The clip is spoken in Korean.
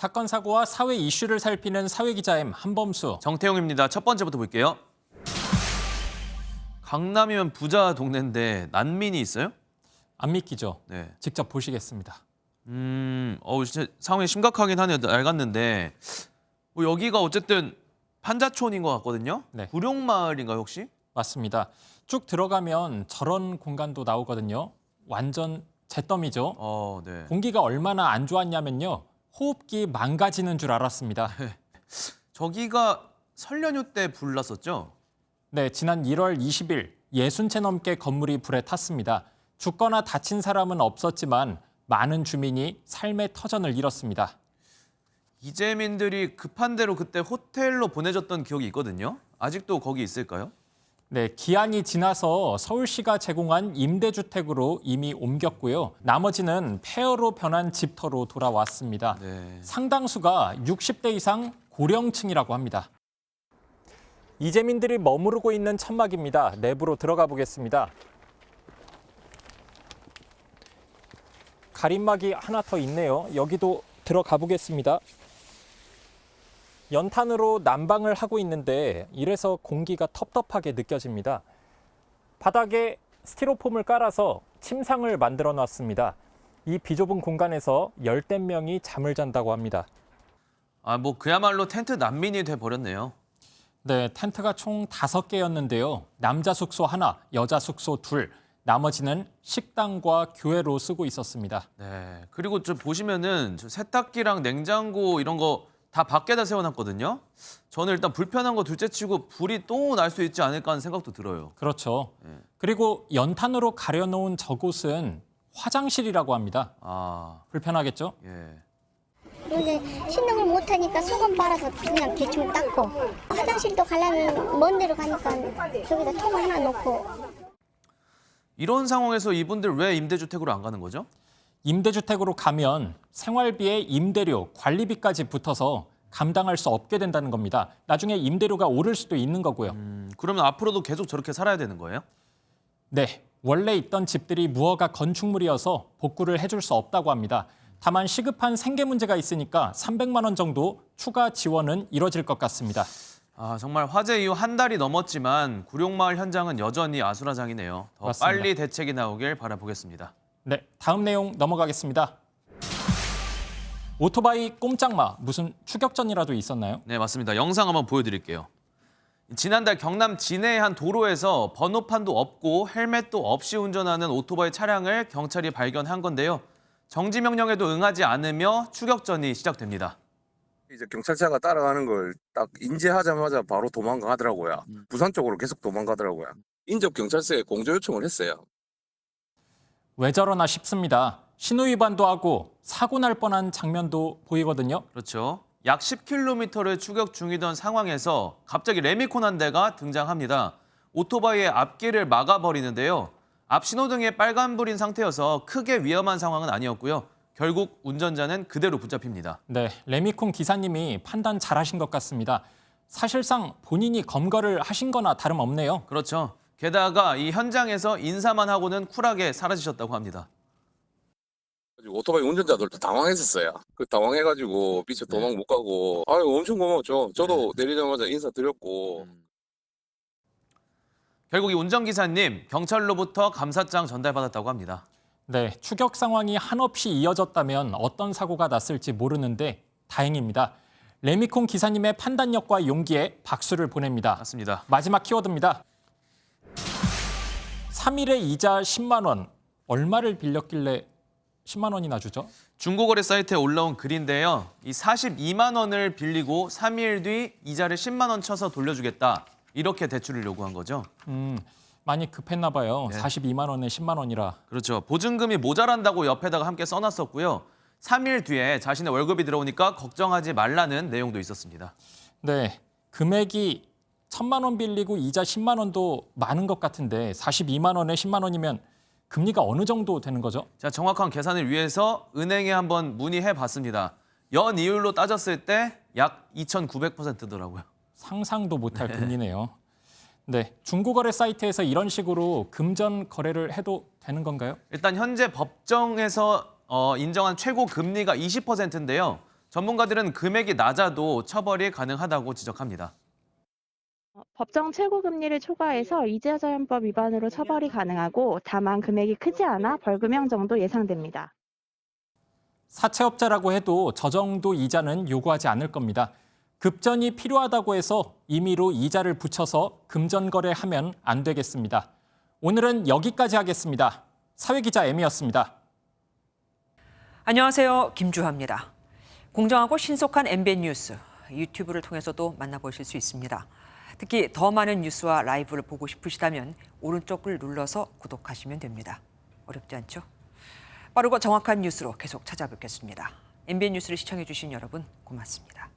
사건 사고와 사회 이슈를 살피는 사회기자M 한범수. 정태용입니다. 첫 번째부터 볼게요. 강남이면 부자 동네인데 난민이 있어요? 안 믿기죠? 네. 직접 보시겠습니다. 진짜 상황이 심각하긴 하네요. 낡았는데 여기가 어쨌든 판자촌인 것 같거든요. 네. 구룡마을인가요 혹시? 맞습니다. 쭉 들어가면 저런 공간도 나오거든요. 완전 잿더미죠. 네. 공기가 얼마나 안 좋았냐면요. 호흡기 망가지는 줄 알았습니다. 저기가 설 연휴 때 불 났었죠? 네, 지난 1월 20일 60채 넘게 건물이 불에 탔습니다. 죽거나 다친 사람은 없었지만 많은 주민이 삶의 터전을 잃었습니다. 이재민들이 급한 대로 그때 호텔로 보내줬던 기억이 있거든요. 아직도 거기 있을까요? 네, 기한이 지나서 서울시가 제공한 임대주택으로 이미 옮겼고요. 나머지는 폐허로 변한 집터로 돌아왔습니다. 네. 상당수가 60대 이상 고령층이라고 합니다. 이재민들이 머무르고 있는 천막입니다. 내부로 들어가 보겠습니다. 가림막이 하나 더 있네요. 여기도 들어가 보겠습니다. 연탄으로 난방을 하고 있는데 이래서 공기가 텁텁하게 느껴집니다. 바닥에 스티로폼을 깔아서 침상을 만들어 놨습니다. 이 비좁은 공간에서 열댓 명이 잠을 잔다고 합니다. 그야말로 텐트 난민이 돼버렸네요. 네, 텐트가 총 5개였는데요. 남자 숙소 하나, 여자 숙소 둘, 나머지는 식당과 교회로 쓰고 있었습니다. 네. 그리고 보시면은 세탁기랑 냉장고 이런 거 다 밖에다 세워놨거든요. 저는 일단 불편한 거 둘째치고 불이 또 날 수 있지 않을까 하는 생각도 들어요. 그렇죠. 그리고 연탄으로 가려놓은 저곳은 화장실이라고 합니다. 불편하겠죠? 예. 근데 신경을 못하니까 수건 빨아서 그냥 대충 닦고 화장실도 가려면 먼 데로 가니까 저기다 통 하나 놓고. 이런 상황에서 이분들 왜 임대주택으로 안 가는 거죠? 임대주택으로 가면 생활비에 임대료, 관리비까지 붙어서 감당할 수 없게 된다는 겁니다. 나중에 임대료가 오를 수도 있는 거고요. 그러면 앞으로도 계속 저렇게 살아야 되는 거예요? 네, 원래 있던 집들이 무허가 건축물이어서 복구를 해줄 수 없다고 합니다. 다만 시급한 생계 문제가 있으니까 300만 원 정도 추가 지원은 이뤄질 것 같습니다. 정말 화재 이후 한 달이 넘었지만 구룡마을 현장은 여전히 아수라장이네요. 더 맞습니다. 빨리 대책이 나오길 바라보겠습니다. 네, 다음 내용 넘어가겠습니다. 오토바이 꼼짝마, 무슨 추격전이라도 있었나요? 네, 맞습니다. 영상 한번 보여드릴게요. 지난달 경남 진해의 한 도로에서 번호판도 없고 헬멧도 없이 운전하는 오토바이 차량을 경찰이 발견한 건데요. 정지 명령에도 응하지 않으며 추격전이 시작됩니다. 이제 경찰차가 따라가는 걸 딱 인지하자마자 바로 도망가더라고요. 부산 쪽으로 계속 도망가더라고요. 인접 경찰서에 공조 요청을 했어요. 왜 저러나 싶습니다. 신호 위반도 하고 사고 날 뻔한 장면도 보이거든요. 그렇죠. 약 10km를 추격 중이던 상황에서 갑자기 레미콘 한 대가 등장합니다. 오토바이의 앞길을 막아버리는데요. 앞 신호등에 빨간불인 상태여서 크게 위험한 상황은 아니었고요. 결국 운전자는 그대로 붙잡힙니다. 네, 레미콘 기사님이 판단 잘하신 것 같습니다. 사실상 본인이 검거를 하신 거나 다름없네요. 그렇죠. 게다가 이 현장에서 인사만 하고는 쿨하게 사라지셨다고 합니다. 오토바이 운전자들도 당황했었어요. 당황해가지고 미처 도망 못 가고 엄청 고마웠죠. 저도 내리자마자 인사드렸고. 결국 이 운전기사님 경찰로부터 감사장 전달받았다고 합니다. 네, 추격 상황이 한없이 이어졌다면 어떤 사고가 났을지 모르는데 다행입니다. 레미콘 기사님의 판단력과 용기에 박수를 보냅니다. 맞습니다. 마지막 키워드입니다. 3일에 이자 10만 원. 얼마를 빌렸길래 10만 원이나 주죠? 중고거래 사이트에 올라온 글인데요. 이 42만 원을 빌리고 3일 뒤 이자를 10만 원 쳐서 돌려주겠다. 이렇게 대출을 요구한 거죠. 많이 급했나 봐요. 네. 42만 원에 10만 원이라. 그렇죠. 보증금이 모자란다고 옆에다가 함께 써놨었고요. 3일 뒤에 자신의 월급이 들어오니까 걱정하지 말라는 내용도 있었습니다. 네, 금액이 1,000만 원 빌리고 이자 10만 원도 많은 것 같은데 42만 원에 10만 원이면 금리가 어느 정도 되는 거죠? 자, 정확한 계산을 위해서 은행에 한번 문의해 봤습니다. 연이율로 따졌을 때 약 2,900%더라고요. 상상도 못할 금리네요. 네, 중고거래 사이트에서 이런 식으로 금전 거래를 해도 되는 건가요? 일단 현재 법정에서 인정한 최고 금리가 20%인데요. 전문가들은 금액이 낮아도 처벌이 가능하다고 지적합니다. 법정 최고금리를 초과해서 이자자연법 위반으로 처벌이 가능하고 다만 금액이 크지 않아 벌금형 정도 예상됩니다. 사채업자라고 해도 저 정도 이자는 요구하지 않을 겁니다. 급전이 필요하다고 해서 임의로 이자를 붙여서 금전거래하면 안 되겠습니다. 오늘은 여기까지 하겠습니다. 사회기자 M이었습니다. 안녕하세요. 김주하입니다. 공정하고 신속한 MBN 뉴스, 유튜브를 통해서도 만나보실 수 있습니다. 특히 더 많은 뉴스와 라이브를 보고 싶으시다면 오른쪽을 눌러서 구독하시면 됩니다. 어렵지 않죠? 빠르고 정확한 뉴스로 계속 찾아뵙겠습니다. MBN 뉴스를 시청해주신 여러분 고맙습니다.